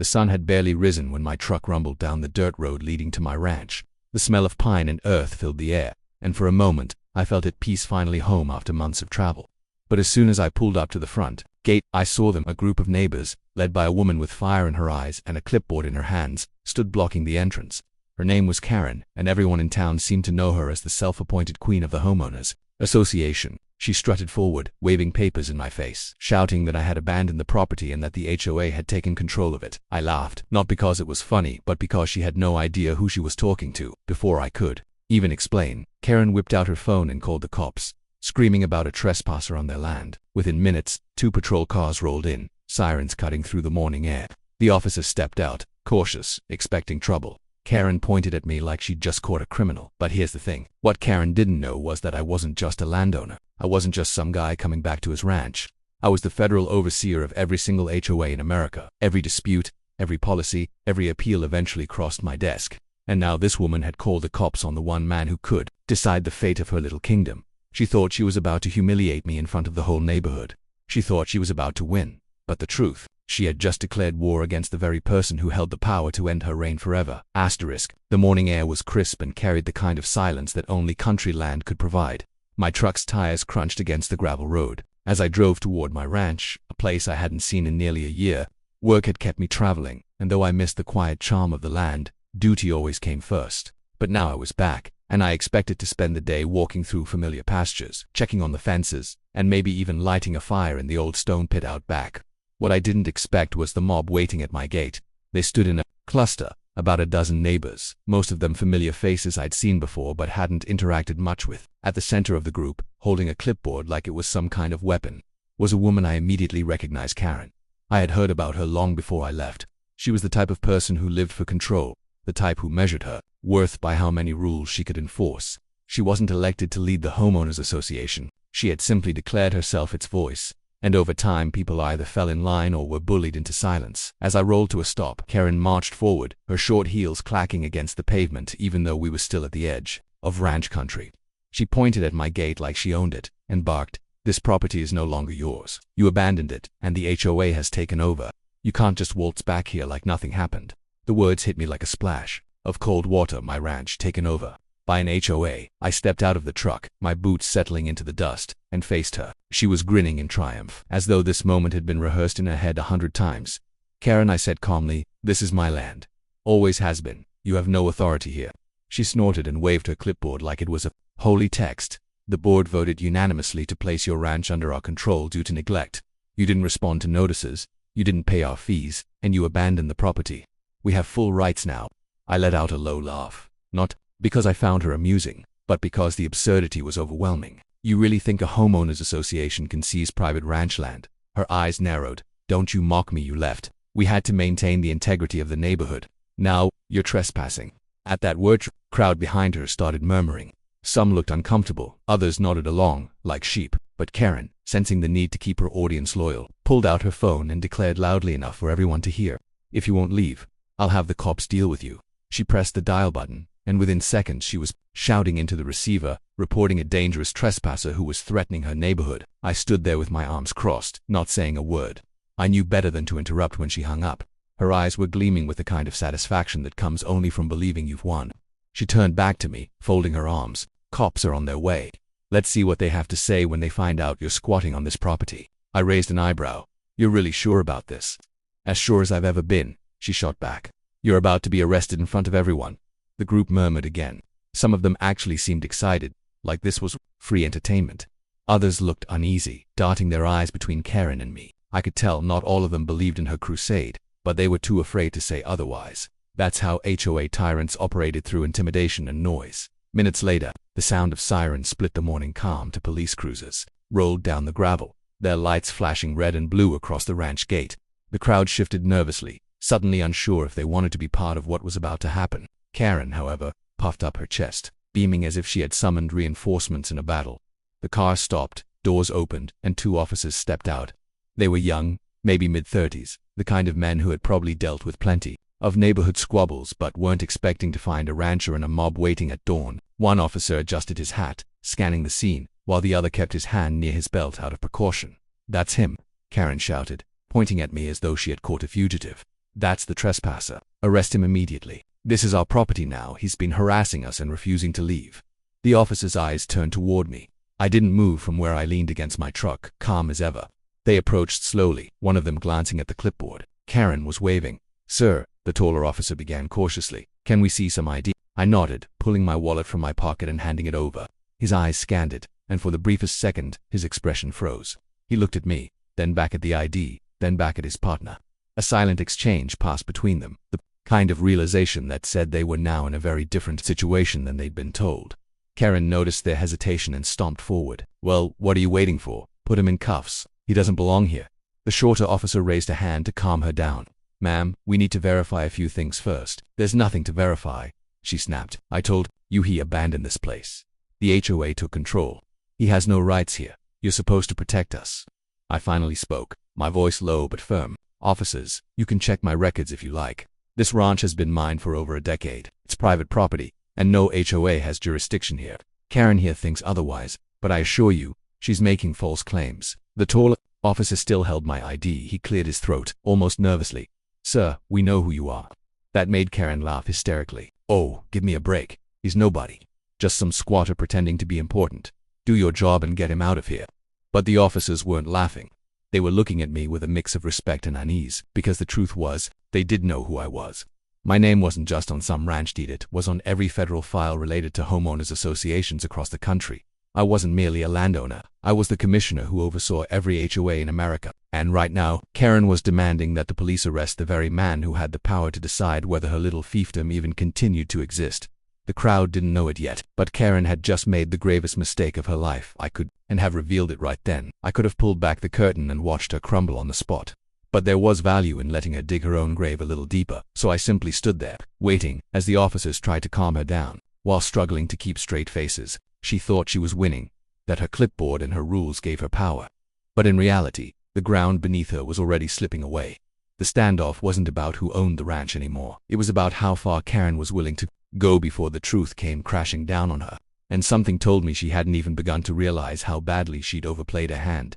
The sun had barely risen when my truck rumbled down the dirt road leading to my ranch. The smell of pine and earth filled the air, and for a moment, I felt at peace, finally home after months of travel. But as soon as I pulled up to the front gate, I saw them. A group of neighbors, led by a woman with fire in her eyes and a clipboard in her hands, stood blocking the entrance. Her name was Karen, and everyone in town seemed to know her as the self-appointed queen of the homeowners association. She strutted forward, waving papers in my face, shouting that I had abandoned the property and that the HOA had taken control of it. I laughed, not because it was funny, but because she had no idea who she was talking to. Before I could even explain, Karen whipped out her phone and called the cops, screaming about a trespasser on their land. Within minutes, 2 patrol cars rolled in, sirens cutting through the morning air. The officer stepped out, cautious, expecting trouble. Karen pointed at me like she'd just caught a criminal. But here's the thing. What Karen didn't know was that I wasn't just a landowner. I wasn't just some guy coming back to his ranch. I was the federal overseer of every single HOA in America. Every dispute, every policy, every appeal eventually crossed my desk. And now this woman had called the cops on the one man who could decide the fate of her little kingdom. She thought she was about to humiliate me in front of the whole neighborhood. She thought she was about to win. But the truth, she had just declared war against the very person who held the power to end her reign forever. The morning air was crisp and carried the kind of silence that only country land could provide. My truck's tires crunched against the gravel road. As I drove toward my ranch, a place I hadn't seen in nearly a year, work had kept me traveling, and though I missed the quiet charm of the land, duty always came first. But now I was back, and I expected to spend the day walking through familiar pastures, checking on the fences, and maybe even lighting a fire in the old stone pit out back. What I didn't expect was the mob waiting at my gate. They stood in a cluster, about a dozen neighbors, most of them familiar faces I'd seen before but hadn't interacted much with. At the center of the group, holding a clipboard like it was some kind of weapon, was a woman I immediately recognized. Karen. I had heard about her long before I left. She was the type of person who lived for control, the type who measured her worth by how many rules she could enforce. She wasn't elected to lead the homeowners association. She had simply declared herself its voice. And over time, people either fell in line or were bullied into silence. As I rolled to a stop, Karen marched forward, her short heels clacking against the pavement even though we were still at the edge of ranch country. She pointed at my gate like she owned it, and barked, "This property is no longer yours. You abandoned it, and the HOA has taken over. You can't just waltz back here like nothing happened." The words hit me like a splash of cold water. My ranch taken over by an HOA. I stepped out of the truck, my boots settling into the dust, and faced her. She was grinning in triumph, as though this moment had been rehearsed in her head 100 times. "Karen," I said calmly, "this is my land. Always has been. You have no authority here." She snorted and waved her clipboard like it was a holy text. "The board voted unanimously to place your ranch under our control due to neglect. You didn't respond to notices, you didn't pay our fees, and you abandoned the property. We have full rights now." I let out a low laugh, not because I found her amusing, but because the absurdity was overwhelming. "You really think a homeowners association can seize private ranch land?" Her eyes narrowed. "Don't you mock me. You left. We had to maintain the integrity of the neighborhood. Now, you're trespassing." At that word, crowd behind her started murmuring. Some looked uncomfortable, others nodded along, like sheep. But Karen, sensing the need to keep her audience loyal, pulled out her phone and declared loudly enough for everyone to hear, "If you won't leave, I'll have the cops deal with you." She pressed the dial button, and within seconds she was shouting into the receiver, reporting a dangerous trespasser who was threatening her neighborhood. I stood there with my arms crossed, not saying a word. I knew better than to interrupt when she hung up. Her eyes were gleaming with the kind of satisfaction that comes only from believing you've won. She turned back to me, folding her arms. "Cops are on their way. Let's see what they have to say when they find out you're squatting on this property." I raised an eyebrow. "You're really sure about this?" "As sure as I've ever been," she shot back. "You're about to be arrested in front of everyone." The group murmured again. Some of them actually seemed excited, like this was free entertainment. Others looked uneasy, darting their eyes between Karen and me. I could tell not all of them believed in her crusade, but they were too afraid to say otherwise. That's how HOA tyrants operated, through intimidation and noise. Minutes later, the sound of sirens split the morning calm to police cruisers rolled down the gravel, their lights flashing red and blue across the ranch gate. The crowd shifted nervously, suddenly unsure if they wanted to be part of what was about to happen. Karen, however, puffed up her chest, beaming as if she had summoned reinforcements in a battle. The car stopped, doors opened, and 2 officers stepped out. They were young, maybe mid-30s, the kind of men who had probably dealt with plenty of neighborhood squabbles but weren't expecting to find a rancher and a mob waiting at dawn. One officer adjusted his hat, scanning the scene, while the other kept his hand near his belt out of precaution. "That's him," Karen shouted, pointing at me as though she had caught a fugitive. That's the trespasser. Arrest him immediately. This is our property now. He's been harassing us and refusing to leave." The officer's eyes turned toward me. I didn't move from where I leaned against my truck, calm as ever. They approached slowly, one of them glancing at the clipboard. Karen was waving. "Sir," the taller officer began cautiously, "can we see some ID?" I nodded, pulling my wallet from my pocket and handing it over. His eyes scanned it, and for the briefest second, his expression froze. He looked at me, then back at the ID, then back at his partner. A silent exchange passed between them, the kind of realization that said they were now in a very different situation than they'd been told. Karen noticed their hesitation and stomped forward. "Well, what are you waiting for? Put him in cuffs. He doesn't belong here." The shorter officer raised a hand to calm her down. "Ma'am, we need to verify a few things first." "There's nothing to verify," she snapped. "I told you he abandoned this place. The HOA took control. He has no rights here. You're supposed to protect us." I finally spoke, my voice low but firm. "Officers, you can check my records if you like. This ranch has been mine for over a decade. It's private property, and no HOA has jurisdiction here. Karen here thinks otherwise, but I assure you, she's making false claims." The taller officer still held my ID. He cleared his throat, almost nervously. "Sir, we know who you are." That made Karen laugh hysterically. "Oh, give me a break. He's nobody. Just some squatter pretending to be important. Do your job and get him out of here." But the officers weren't laughing. They were looking at me with a mix of respect and unease, because the truth was, they did know who I was. My name wasn't just on some ranch deed, it was on every federal file related to homeowners associations across the country. I wasn't merely a landowner, I was the commissioner who oversaw every HOA in America. And right now, Karen was demanding that the police arrest the very man who had the power to decide whether her little fiefdom even continued to exist. The crowd didn't know it yet, but Karen had just made the gravest mistake of her life. I could, and have revealed it right then. I could have pulled back the curtain and watched her crumble on the spot. But there was value in letting her dig her own grave a little deeper, so I simply stood there, waiting, as the officers tried to calm her down. While struggling to keep straight faces, she thought she was winning, that her clipboard and her rules gave her power. But in reality, the ground beneath her was already slipping away. The standoff wasn't about who owned the ranch anymore. It was about how far Karen was willing to go before the truth came crashing down on her. And something told me she hadn't even begun to realize how badly she'd overplayed her hand.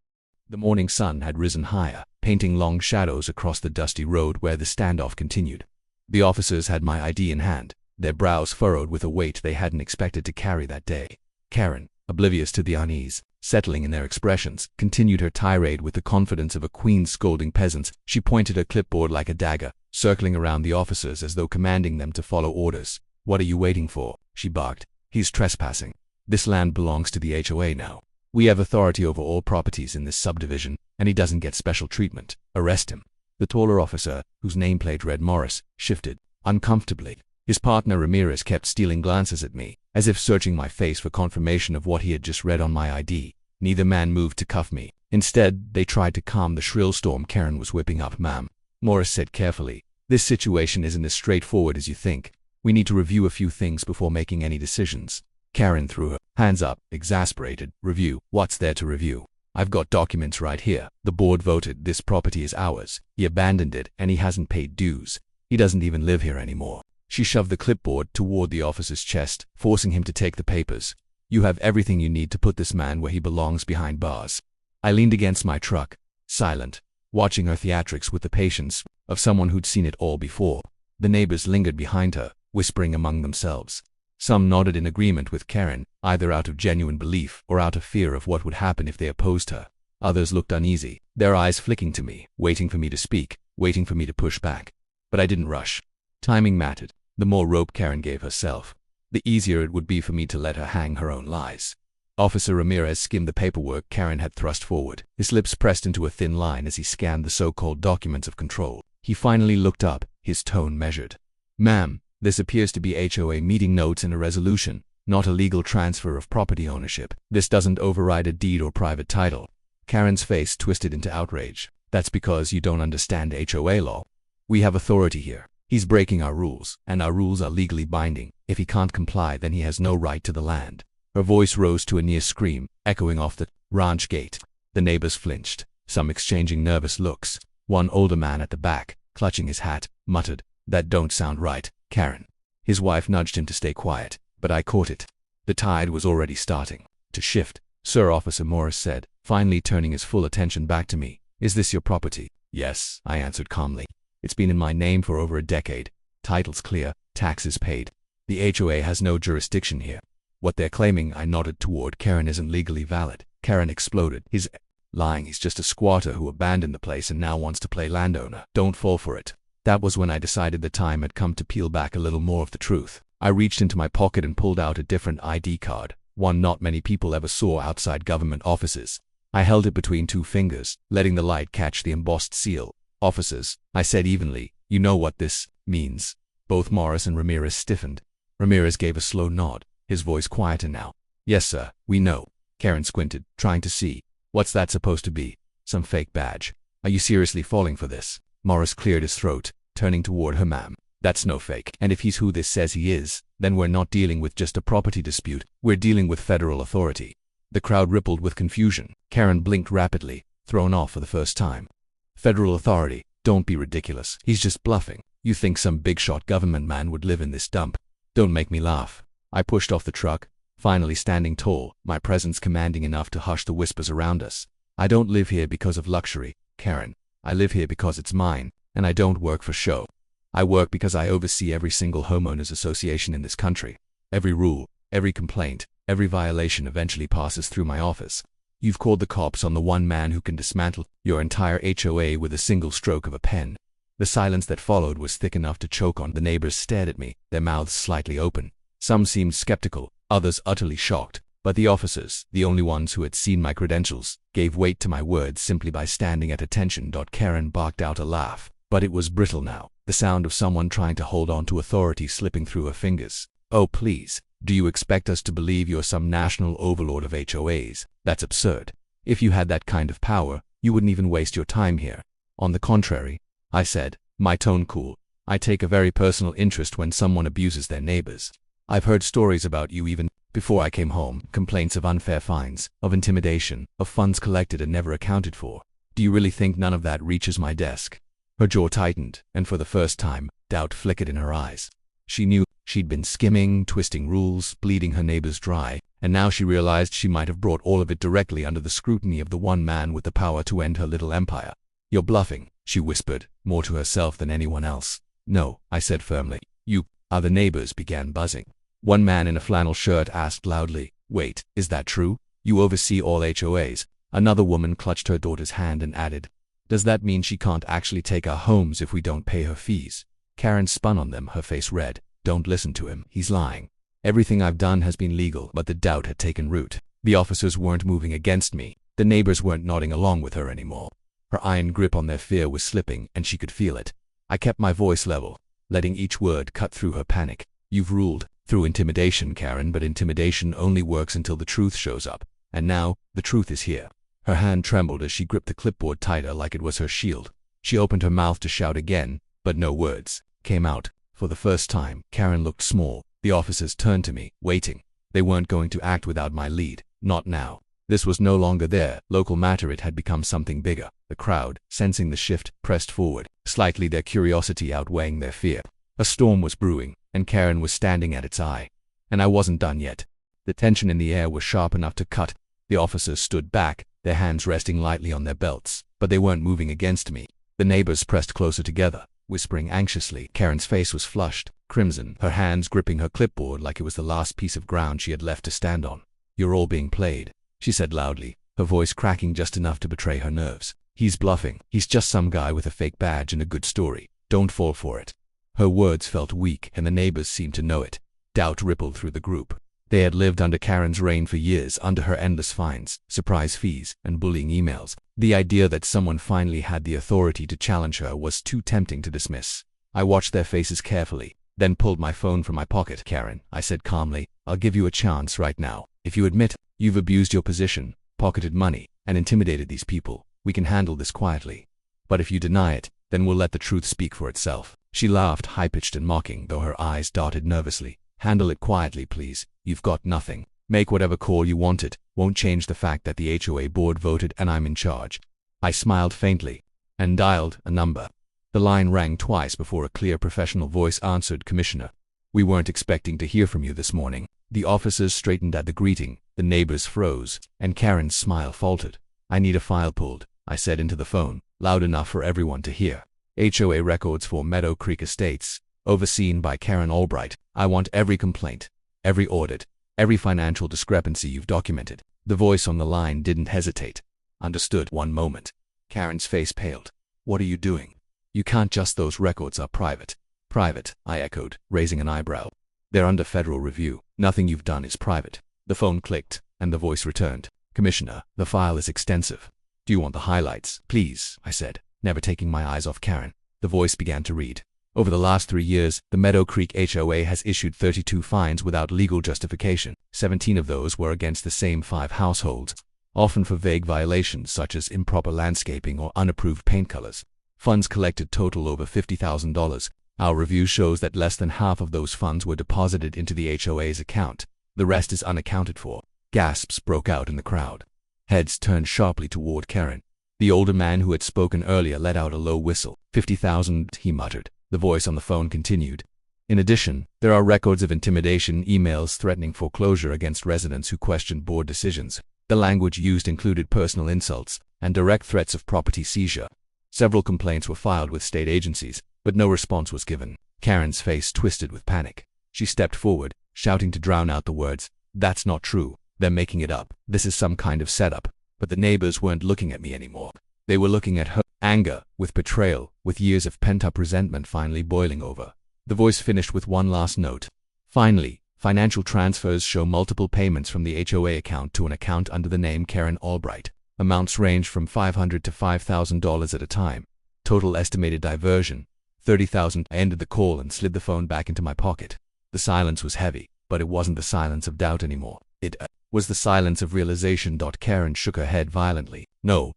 The morning sun had risen higher, painting long shadows across the dusty road where the standoff continued. The officers had my ID in hand, their brows furrowed with a weight they hadn't expected to carry that day. Karen, oblivious to the unease settling in their expressions, continued her tirade with the confidence of a queen scolding peasants. She pointed her clipboard like a dagger, circling around the officers as though commanding them to follow orders. "What are you waiting for?" she barked. "He's trespassing. This land belongs to the HOA now. We have authority over all properties in this subdivision, and he doesn't get special treatment. Arrest him." The taller officer, whose nameplate read Morris, shifted uncomfortably. His partner Ramirez kept stealing glances at me, as if searching my face for confirmation of what he had just read on my ID. Neither man moved to cuff me. Instead, they tried to calm the shrill storm Karen was whipping up. "Ma'am," Morris said carefully, "this situation isn't as straightforward as you think. We need to review a few things before making any decisions." Karen threw her hands up, exasperated. "Review? What's there to review? I've got documents right here. The board voted this property is ours. He abandoned it, and he hasn't paid dues. He doesn't even live here anymore." She shoved the clipboard toward the officer's chest, forcing him to take the papers. "You have everything you need to put this man where he belongs, behind bars." I leaned against my truck, silent, watching her theatrics with the patience of someone who'd seen it all before. The neighbors lingered behind her, whispering among themselves. Some nodded in agreement with Karen, either out of genuine belief or out of fear of what would happen if they opposed her. Others looked uneasy, their eyes flicking to me, waiting for me to speak, waiting for me to push back. But I didn't rush. Timing mattered. The more rope Karen gave herself, the easier it would be for me to let her hang her own lies. Officer Ramirez skimmed the paperwork Karen had thrust forward, his lips pressed into a thin line as he scanned the so-called documents of control. He finally looked up, his tone measured. "Ma'am, this appears to be HOA meeting notes and a resolution, not a legal transfer of property ownership. This doesn't override a deed or private title." Karen's face twisted into outrage. "That's because you don't understand HOA law. We have authority here. He's breaking our rules, and our rules are legally binding. If he can't comply, then he has no right to the land." Her voice rose to a near scream, echoing off the ranch gate. The neighbors flinched, some exchanging nervous looks. One older man at the back, clutching his hat, muttered, "That don't sound right, Karen." His wife nudged him to stay quiet, but I caught it. The tide was already starting to shift. "Sir," Officer Morris said, finally turning his full attention back to me, "is this your property?" "Yes," I answered calmly. It's been in my name for over a decade. Title's clear, taxes paid. The HOA has no jurisdiction here. What they're claiming, I nodded toward Karen, isn't legally valid. Karen exploded. He's lying. He's just a squatter who abandoned the place and now wants to play landowner. Don't fall for it. That was when I decided the time had come to peel back a little more of the truth. I reached into my pocket and pulled out a different ID card, one not many people ever saw outside government offices. I held it between two fingers, letting the light catch the embossed seal. Officers, I said evenly, you know what this means. Both Morris and Ramirez stiffened. Ramirez gave a slow nod, his voice quieter now. Yes, sir, we know. Karen squinted, trying to see. What's that supposed to be? Some fake badge. Are you seriously falling for this? Morris cleared his throat, turning toward her. Ma'am, that's no fake. And if he's who this says he is, then we're not dealing with just a property dispute. We're dealing with federal authority. The crowd rippled with confusion. Karen blinked rapidly, thrown off for the first time. Federal authority? Don't be ridiculous. He's just bluffing. You think some big-shot government man would live in this dump? Don't make me laugh. I pushed off the truck, finally standing tall, my presence commanding enough to hush the whispers around us. I don't live here because of luxury, Karen. I live here because it's mine, and I don't work for show. I work because I oversee every single homeowners association in this country. Every rule, every complaint, every violation eventually passes through my office. You've called the cops on the one man who can dismantle your entire HOA with a single stroke of a pen. The silence that followed was thick enough to choke on. The neighbors stared at me, their mouths slightly open. Some seemed skeptical, others utterly shocked. But the officers, the only ones who had seen my credentials, gave weight to my words simply by standing at attention. Karen barked out a laugh, but it was brittle now, the sound of someone trying to hold on to authority slipping through her fingers. Oh please, do you expect us to believe you're some national overlord of HOAs? That's absurd. If you had that kind of power, you wouldn't even waste your time here. On the contrary, I said, my tone cool. I take a very personal interest when someone abuses their neighbors. I've heard stories about you even before I came home, complaints of unfair fines, of intimidation, of funds collected and never accounted for. Do you really think none of that reaches my desk? Her jaw tightened, and for the first time, doubt flickered in her eyes. She knew she'd been skimming, twisting rules, bleeding her neighbors dry, and now she realized she might have brought all of it directly under the scrutiny of the one man with the power to end her little empire. You're bluffing, she whispered, more to herself than anyone else. No, I said firmly. You. Other neighbors began buzzing. One man in a flannel shirt asked loudly, wait, is that true? You oversee all HOAs? Another woman clutched her daughter's hand and added, does that mean she can't actually take our homes if we don't pay her fees? Karen spun on them, her face red. Don't listen to him, he's lying. Everything I've done has been legal, but the doubt had taken root. The officers weren't moving against me. The neighbors weren't nodding along with her anymore. Her iron grip on their fear was slipping, and she could feel it. I kept my voice level, letting each word cut through her panic. You've ruled through intimidation, Karen, but intimidation only works until the truth shows up. And now, the truth is here. Her hand trembled as she gripped the clipboard tighter like it was her shield. She opened her mouth to shout again, but no words came out. For the first time, Karen looked small. The officers turned to me, waiting. They weren't going to act without my lead. Not now. This was no longer their local matter, it had become something bigger. The crowd, sensing the shift, pressed forward, slightly their curiosity outweighing their fear. A storm was brewing, and Karen was standing at its eye. And I wasn't done yet. The tension in the air was sharp enough to cut. The officers stood back, their hands resting lightly on their belts, but they weren't moving against me. The neighbors pressed closer together, whispering anxiously. Karen's face was flushed, crimson, her hands gripping her clipboard like it was the last piece of ground she had left to stand on. You're all being played, she said loudly, her voice cracking just enough to betray her nerves. He's bluffing. He's just some guy with a fake badge and a good story. Don't fall for it. Her words felt weak, and the neighbors seemed to know it. Doubt rippled through the group. They had lived under Karen's reign for years, under her endless fines, surprise fees, and bullying emails. The idea that someone finally had the authority to challenge her was too tempting to dismiss. I watched their faces carefully, then pulled my phone from my pocket. Karen, I said calmly, I'll give you a chance right now. If you admit you've abused your position, pocketed money, and intimidated these people, we can handle this quietly. But if you deny it, then we'll let the truth speak for itself. She laughed, high-pitched and mocking, though her eyes darted nervously. Handle it quietly, please. You've got nothing. Make whatever call you want. It won't change the fact that the HOA board voted and I'm in charge. I smiled faintly and dialed a number. The line rang twice before a clear professional voice answered. Commissioner, we weren't expecting to hear from you this morning. The officers straightened at the greeting, the neighbors froze, and Karen's smile faltered. I need a file pulled, I said into the phone, loud enough for everyone to hear. HOA records for Meadow Creek Estates, overseen by Karen Albright. I want every complaint, every audit, every financial discrepancy you've documented. The voice on the line didn't hesitate. Understood. One moment. Karen's face paled. What are you doing? You can't just. Those records are private. Private, I echoed, raising an eyebrow. They're under federal review. Nothing you've done is private. The phone clicked, and the voice returned. Commissioner, the file is extensive. Do you want the highlights? Please, I said, never taking my eyes off Karen. The voice began to read. Over the last 3 years, the Meadow Creek HOA has issued 32 fines without legal justification. 17 of those were against the same 5 households, often for vague violations such as improper landscaping or unapproved paint colors. Funds collected total over $50,000. Our review shows that less than half of those funds were deposited into the HOA's account. The rest is unaccounted for. Gasps broke out in the crowd. Heads turned sharply toward Karen. The older man who had spoken earlier let out a low whistle. 50,000, he muttered. The voice on the phone continued. In addition, there are records of intimidation emails threatening foreclosure against residents who questioned board decisions. The language used included personal insults and direct threats of property seizure. Several complaints were filed with state agencies, but no response was given. Karen's face twisted with panic. She stepped forward, shouting to drown out the words. That's not true. They're making it up. This is some kind of setup. But the neighbors weren't looking at me anymore. They were looking at her. Anger, with betrayal, with years of pent-up resentment finally boiling over. The voice finished with one last note. Finally, financial transfers show multiple payments from the HOA account to an account under the name Karen Albright. Amounts range from $500 to $5,000 at a time. Total estimated diversion, $30,000. I ended the call and slid the phone back into my pocket. The silence was heavy, but it wasn't the silence of doubt anymore. It was the silence of realization. Karen shook her head violently. No,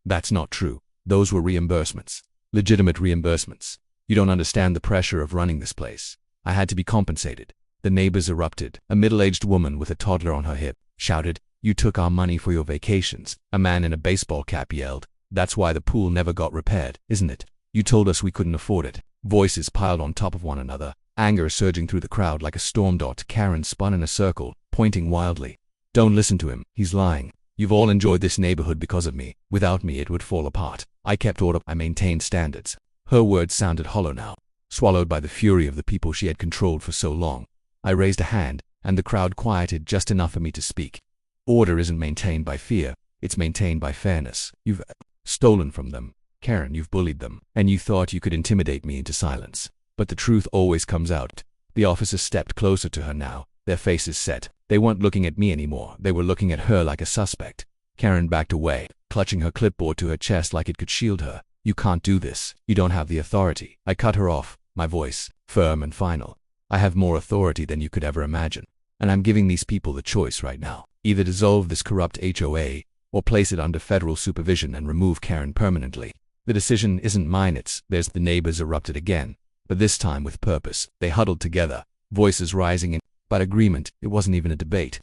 that's not true. Those were reimbursements. Legitimate reimbursements. You don't understand the pressure of running this place. I had to be compensated. The neighbors erupted. A middle-aged woman with a toddler on her hip shouted, "You took our money for your vacations." A man in a baseball cap yelled, "That's why the pool never got repaired, isn't it? You told us we couldn't afford it." Voices piled on top of one another, anger surging through the crowd like a storm. Karen spun in a circle, pointing wildly. "Don't listen to him. He's lying. You've all enjoyed this neighborhood because of me. Without me, it would fall apart. I kept order. I maintained standards." Her words sounded hollow now, swallowed by the fury of the people she had controlled for so long. I raised a hand, and the crowd quieted just enough for me to speak. Order isn't maintained by fear. It's maintained by fairness. You've stolen from them. Karen, you've bullied them, and you thought you could intimidate me into silence. But the truth always comes out. The officers stepped closer to her now, their faces set. They weren't looking at me anymore. They were looking at her like a suspect. Karen backed away, clutching her clipboard to her chest like it could shield her. "You can't do this. You don't have the authority." I cut her off, my voice firm and final. "I have more authority than you could ever imagine. And I'm giving these people the choice right now. Either dissolve this corrupt HOA, or place it under federal supervision and remove Karen permanently. The decision isn't mine, it's theirs." The neighbors erupted again, but this time with purpose. They huddled together, voices rising in agreement. It wasn't even a debate.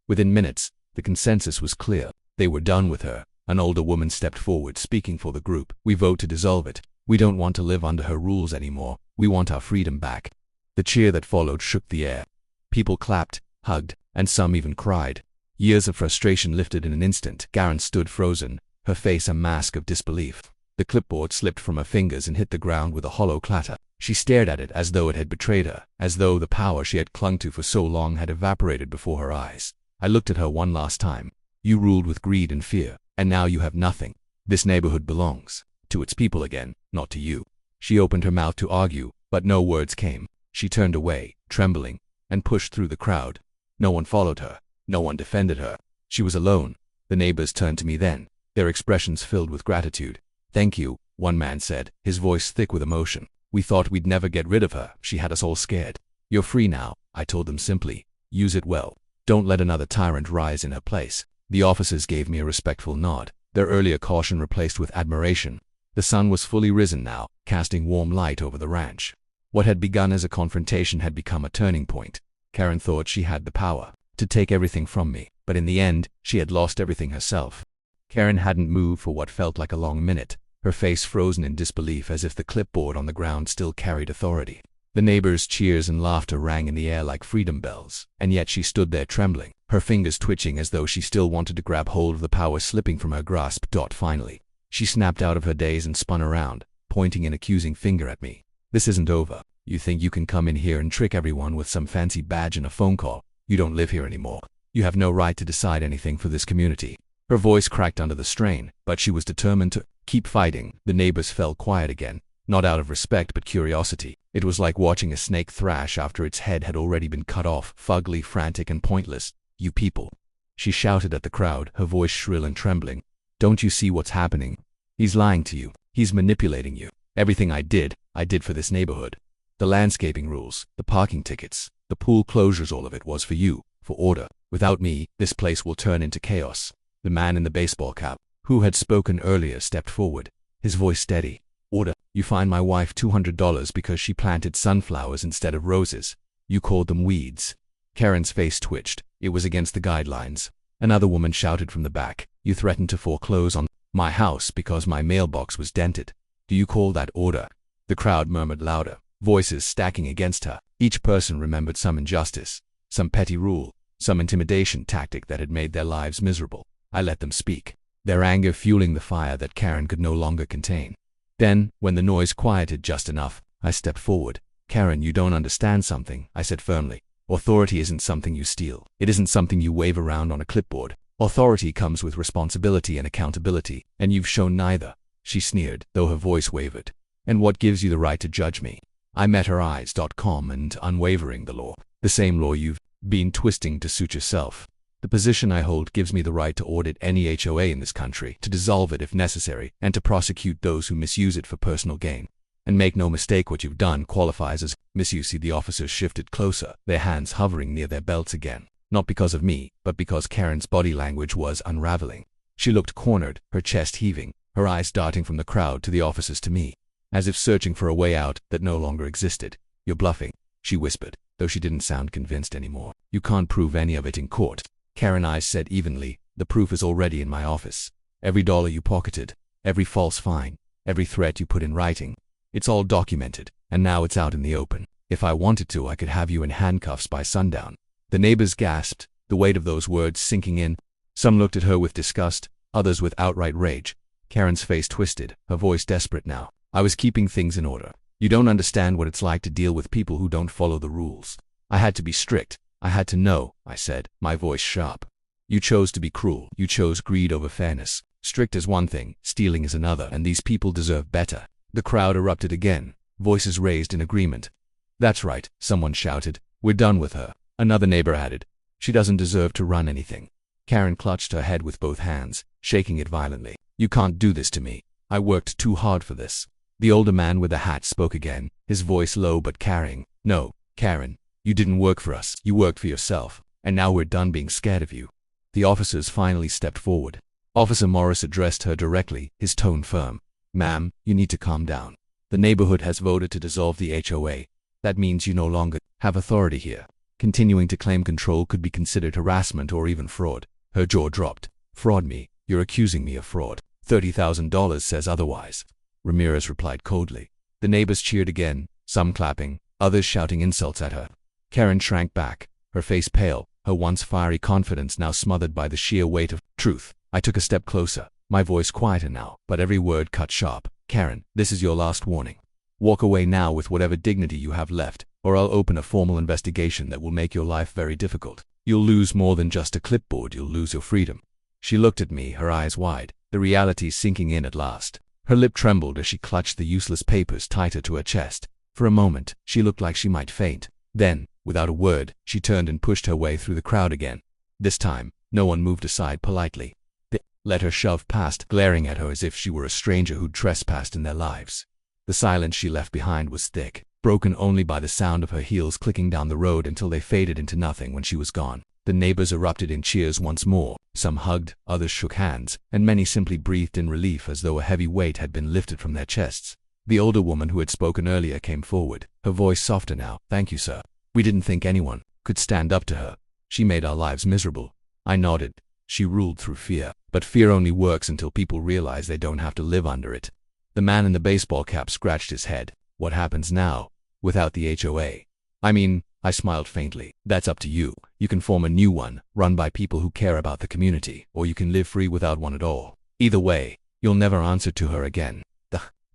Within minutes, the consensus was clear. They were done with her. An older woman stepped forward, speaking for the group. "We vote to dissolve it. We don't want to live under her rules anymore. We want our freedom back." The cheer that followed shook the air. People clapped, hugged, and some even cried. Years of frustration lifted in an instant. Karen stood frozen, her face a mask of disbelief. The clipboard slipped from her fingers and hit the ground with a hollow clatter. She stared at it as though it had betrayed her, as though the power she had clung to for so long had evaporated before her eyes. I looked at her one last time. "You ruled with greed and fear, and now you have nothing. This neighborhood belongs to its people again, not to you." She opened her mouth to argue, but no words came. She turned away, trembling, and pushed through the crowd. No one followed her. No one defended her. She was alone. The neighbors turned to me then, their expressions filled with gratitude. "Thank you," one man said, his voice thick with emotion. "We thought we'd never get rid of her. She had us all scared." "You're free now," I told them simply. "Use it well. Don't let another tyrant rise in her place." The officers gave me a respectful nod, their earlier caution replaced with admiration. The sun was fully risen now, casting warm light over the ranch. What had begun as a confrontation had become a turning point. Karen thought she had the power to take everything from me, but in the end, she had lost everything herself. Karen hadn't moved for what felt like a long minute, her face frozen in disbelief as if the clipboard on the ground still carried authority. The neighbors' cheers and laughter rang in the air like freedom bells, and yet she stood there trembling, her fingers twitching as though she still wanted to grab hold of the power slipping from her grasp. Finally, she snapped out of her daze and spun around, pointing an accusing finger at me. This isn't over. You think you can come in here and trick everyone with some fancy badge and a phone call? You don't live here anymore. You have no right to decide anything for this community. Her voice cracked under the strain, but she was determined to keep fighting. The neighbors fell quiet again, not out of respect but curiosity. It was like watching a snake thrash after its head had already been cut off, fugly, frantic, and pointless. You people, she shouted at the crowd, her voice shrill and trembling. Don't you see what's happening? He's lying to you. He's manipulating you. Everything I did for this neighborhood. The landscaping rules, the parking tickets, the pool closures, all of it was for you, for order. Without me, this place will turn into chaos. The man in the baseball cap, who had spoken earlier, stepped forward, his voice steady. Order. You fined my wife $200 because she planted sunflowers instead of roses. You called them weeds. Karen's face twitched. It was against the guidelines. Another woman shouted from the back. You threatened to foreclose on my house because my mailbox was dented. Do you call that order? The crowd murmured louder, voices stacking against her. Each person remembered some injustice, some petty rule, some intimidation tactic that had made their lives miserable. I let them speak, their anger fueling the fire that Karen could no longer contain. Then, when the noise quieted just enough, I stepped forward. Karen, you don't understand something, I said firmly. Authority isn't something you steal. It isn't something you wave around on a clipboard. Authority comes with responsibility and accountability, and you've shown neither. She sneered, though her voice wavered. And what gives you the right to judge me? I met her eyes. Calm and unwavering. The law. The same law you've been twisting to suit yourself. The position I hold gives me the right to audit any HOA in this country, to dissolve it if necessary, and to prosecute those who misuse it for personal gain. And make no mistake, what you've done qualifies as misuse. The officers shifted closer, their hands hovering near their belts again. Not because of me, but because Karen's body language was unraveling. She looked cornered, her chest heaving, her eyes darting from the crowd to the officers to me, as if searching for a way out that no longer existed. You're bluffing, she whispered, though she didn't sound convinced anymore. You can't prove any of it in court. Karen's eyes said evenly, the proof is already in my office. Every dollar you pocketed, every false fine, every threat you put in writing. It's all documented, and now it's out in the open. If I wanted to, I could have you in handcuffs by sundown. The neighbors gasped, the weight of those words sinking in. Some looked at her with disgust, others with outright rage. Karen's face twisted, her voice desperate now. I was keeping things in order. You don't understand what it's like to deal with people who don't follow the rules. I had to be strict. I had to know, I said, my voice sharp. You chose to be cruel. You chose greed over fairness. Strict is one thing, stealing is another, and these people deserve better. The crowd erupted again, voices raised in agreement. That's right, someone shouted. We're done with her. Another neighbor added. She doesn't deserve to run anything. Karen clutched her head with both hands, shaking it violently. You can't do this to me. I worked too hard for this. The older man with the hat spoke again, his voice low but carrying. No, Karen. You didn't work for us. You worked for yourself. And now we're done being scared of you. The officers finally stepped forward. Officer Morris addressed her directly, his tone firm. Ma'am, you need to calm down. The neighborhood has voted to dissolve the HOA. That means you no longer have authority here. Continuing to claim control could be considered harassment or even fraud. Her jaw dropped. Fraud me? You're accusing me of fraud. $30,000 says otherwise. Ramirez replied coldly. The neighbors cheered again, some clapping, others shouting insults at her. Karen shrank back, her face pale, her once fiery confidence now smothered by the sheer weight of truth. I took a step closer, my voice quieter now, but every word cut sharp. Karen, this is your last warning. Walk away now with whatever dignity you have left, or I'll open a formal investigation that will make your life very difficult. You'll lose more than just a clipboard, you'll lose your freedom. She looked at me, her eyes wide, the reality sinking in at last. Her lip trembled as she clutched the useless papers tighter to her chest. For a moment, she looked like she might faint. Then, without a word, she turned and pushed her way through the crowd again. This time, no one moved aside politely. They let her shove past, glaring at her as if she were a stranger who'd trespassed in their lives. The silence she left behind was thick, broken only by the sound of her heels clicking down the road until they faded into nothing when she was gone. The neighbors erupted in cheers once more. Some hugged, others shook hands, and many simply breathed in relief as though a heavy weight had been lifted from their chests. The older woman who had spoken earlier came forward, her voice softer now. Thank you, sir. We didn't think anyone could stand up to her. She made our lives miserable. I nodded. She ruled through fear. But fear only works until people realize they don't have to live under it. The man in the baseball cap scratched his head. What happens now, without the HOA? I smiled faintly. That's up to you. You can form a new one, run by people who care about the community, or you can live free without one at all. Either way, you'll never answer to her again.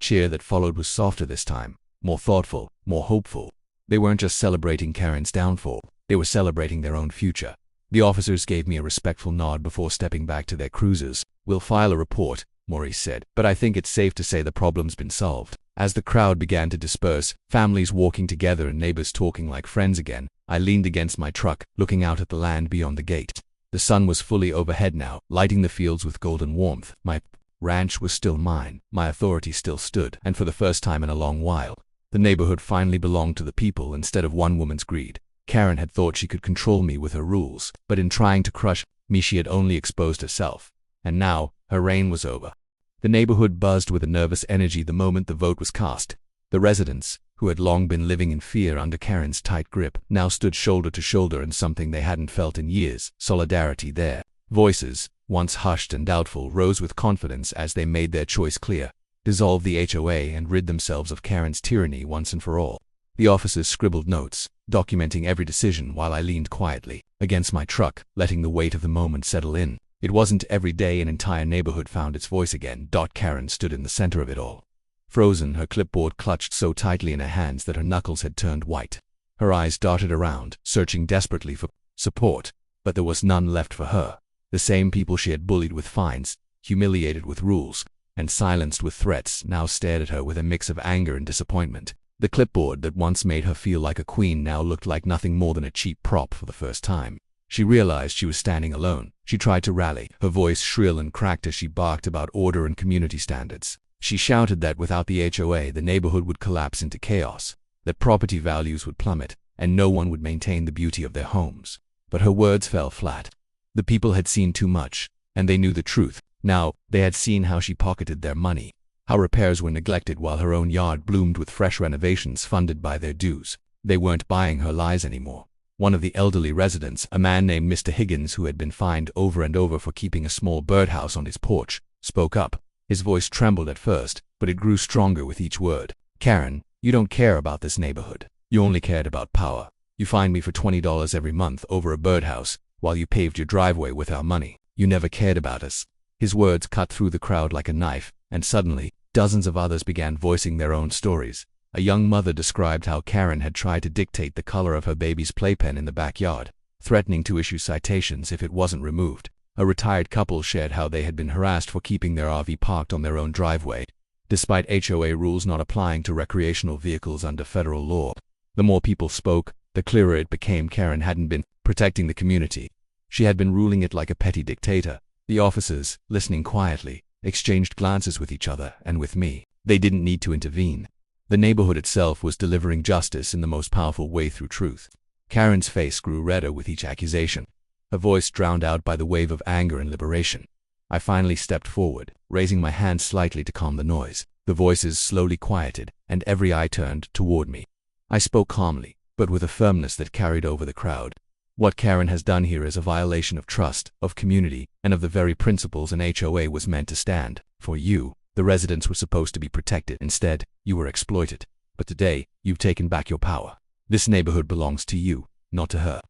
cheer that followed was softer this time, more thoughtful, more hopeful. They weren't just celebrating Karen's downfall, they were celebrating their own future. The officers gave me a respectful nod before stepping back to their cruisers. "We'll file a report," Maurice said, "but I think it's safe to say the problem's been solved." As the crowd began to disperse, families walking together and neighbors talking like friends again, I leaned against my truck, looking out at the land beyond the gate. The sun was fully overhead now, lighting the fields with golden warmth. My ranch was still mine, my authority still stood, and for the first time in a long while, the neighborhood finally belonged to the people instead of one woman's greed. Karen had thought she could control me with her rules, but in trying to crush me she had only exposed herself. And now, her reign was over. The neighborhood buzzed with a nervous energy the moment the vote was cast. The residents, who had long been living in fear under Karen's tight grip, now stood shoulder to shoulder in something they hadn't felt in years, solidarity there. Voices, once hushed and doubtful, rose with confidence as they made their choice clear: dissolve the HOA and rid themselves of Karen's tyranny once and for all. The officers scribbled notes, documenting every decision while I leaned quietly against my truck, letting the weight of the moment settle in. It wasn't every day an entire neighborhood found its voice again. Karen stood in the center of it all. Frozen, her clipboard clutched so tightly in her hands that her knuckles had turned white. Her eyes darted around, searching desperately for support, but there was none left for her. The same people she had bullied with fines, humiliated with rules, and silenced with threats now stared at her with a mix of anger and disappointment. The clipboard that once made her feel like a queen now looked like nothing more than a cheap prop for the first time. She realized she was standing alone. She tried to rally, her voice shrill and cracked as she barked about order and community standards. She shouted that without the HOA, the neighborhood would collapse into chaos, that property values would plummet, and no one would maintain the beauty of their homes. But her words fell flat. The people had seen too much, and they knew the truth. Now, they had seen how she pocketed their money, how repairs were neglected while her own yard bloomed with fresh renovations funded by their dues. They weren't buying her lies anymore. One of the elderly residents, a man named Mr. Higgins who had been fined over and over for keeping a small birdhouse on his porch, spoke up. His voice trembled at first, but it grew stronger with each word. "Karen, you don't care about this neighborhood. You only cared about power. You fined me for $20 every month over a birdhouse, while you paved your driveway with our money. You never cared about us." His words cut through the crowd like a knife, and suddenly, dozens of others began voicing their own stories. A young mother described how Karen had tried to dictate the color of her baby's playpen in the backyard, threatening to issue citations if it wasn't removed. A retired couple shared how they had been harassed for keeping their RV parked on their own driveway, despite HOA rules not applying to recreational vehicles under federal law. The more people spoke, the clearer it became Karen hadn't been protecting the community. She had been ruling it like a petty dictator. The officers, listening quietly, exchanged glances with each other and with me. They didn't need to intervene. The neighborhood itself was delivering justice in the most powerful way through truth. Karen's face grew redder with each accusation, her voice drowned out by the wave of anger and liberation. I finally stepped forward, raising my hand slightly to calm the noise. The voices slowly quieted, and every eye turned toward me. I spoke calmly, but with a firmness that carried over the crowd. What Karen has done here is a violation of trust, of community, and of the very principles an HOA was meant to stand for. You, the residents, were supposed to be protected. Instead, you were exploited. But today, you've taken back your power. This neighborhood belongs to you, not to her.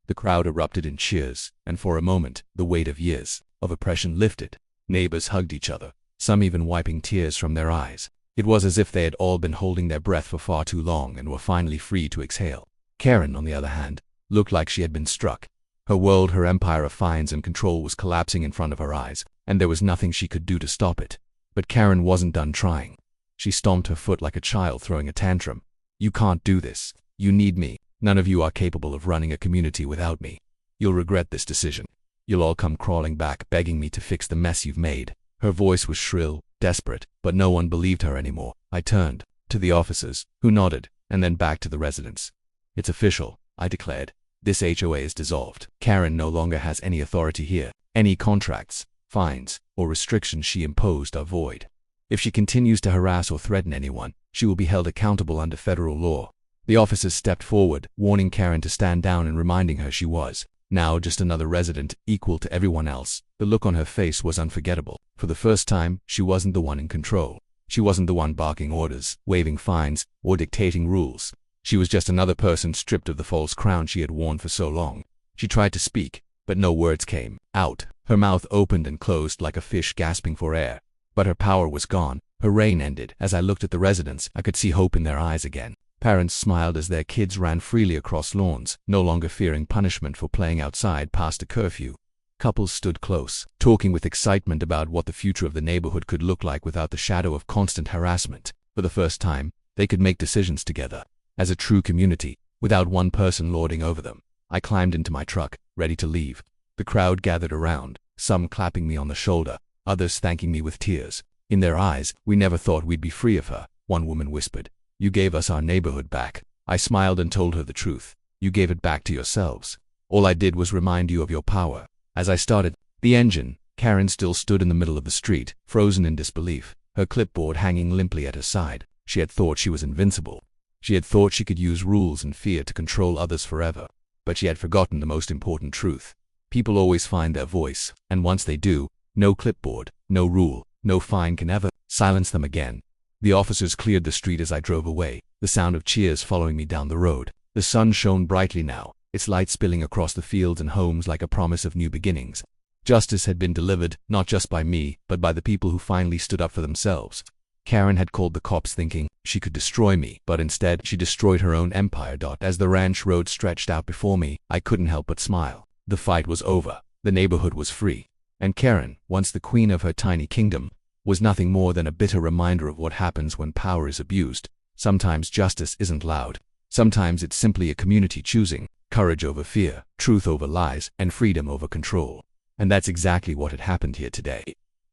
The crowd erupted in cheers, and for a moment, the weight of years of oppression lifted. Neighbors hugged each other, some even wiping tears from their eyes. It was as if they had all been holding their breath for far too long and were finally free to exhale. Karen, on the other hand, looked like she had been struck. Her world, her empire of fines and control was collapsing in front of her eyes, and there was nothing she could do to stop it. But Karen wasn't done trying. She stomped her foot like a child throwing a tantrum. "You can't do this. You need me. None of you are capable of running a community without me. You'll regret this decision. You'll all come crawling back, begging me to fix the mess you've made." Her voice was shrill, desperate, but no one believed her anymore. I turned to the officers, who nodded, and then back to the residents. "It's official," I declared. "This HOA is dissolved. Karen no longer has any authority here. Any contracts, fines, or restrictions she imposed are void. If she continues to harass or threaten anyone, she will be held accountable under federal law." The officers stepped forward, warning Karen to stand down and reminding her she was now just another resident, equal to everyone else. The look on her face was unforgettable. For the first time, she wasn't the one in control. She wasn't the one barking orders, waving fines, or dictating rules. She was just another person stripped of the false crown she had worn for so long. She tried to speak, but no words came out. Her mouth opened and closed like a fish gasping for air. But her power was gone, Her reign ended. As I looked at the residents, I could see hope in their eyes again. Parents smiled as their kids ran freely across lawns, no longer fearing punishment for playing outside past a curfew. Couples stood close, talking with excitement about what the future of the neighborhood could look like without the shadow of constant harassment. For the first time, they could make decisions together, as a true community, without one person lording over them. I climbed into my truck, ready to leave. The crowd gathered around, some clapping me on the shoulder, others thanking me with tears. In their eyes, "We never thought we'd be free of her," one woman whispered. "You gave us our neighborhood back." I smiled and told her the truth. "You gave it back to yourselves. All I did was remind you of your power." As I started the engine, Karen still stood in the middle of the street, frozen in disbelief, her clipboard hanging limply at her side. She had thought she was invincible. She had thought she could use rules and fear to control others forever. But she had forgotten the most important truth. People always find their voice, and once they do, no clipboard, no rule, no fine can ever silence them again. The officers cleared the street as I drove away, the sound of cheers following me down the road. The sun shone brightly now, its light spilling across the fields and homes like a promise of new beginnings. Justice had been delivered, not just by me, but by the people who finally stood up for themselves. Karen had called the cops thinking she could destroy me, but instead she destroyed her own empire. As the ranch road stretched out before me, I couldn't help but smile. The fight was over, the neighborhood was free, and Karen, once the queen of her tiny kingdom, was nothing more than a bitter reminder of what happens when power is abused. Sometimes justice isn't loud. Sometimes it's simply a community choosing courage over fear, truth over lies, and freedom over control. And that's exactly what had happened here today.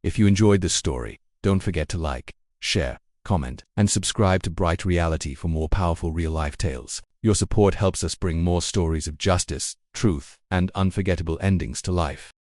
If you enjoyed this story, don't forget to like, share, comment, and subscribe to Bright Reality for more powerful real-life tales. Your support helps us bring more stories of justice, truth, and unforgettable endings to life.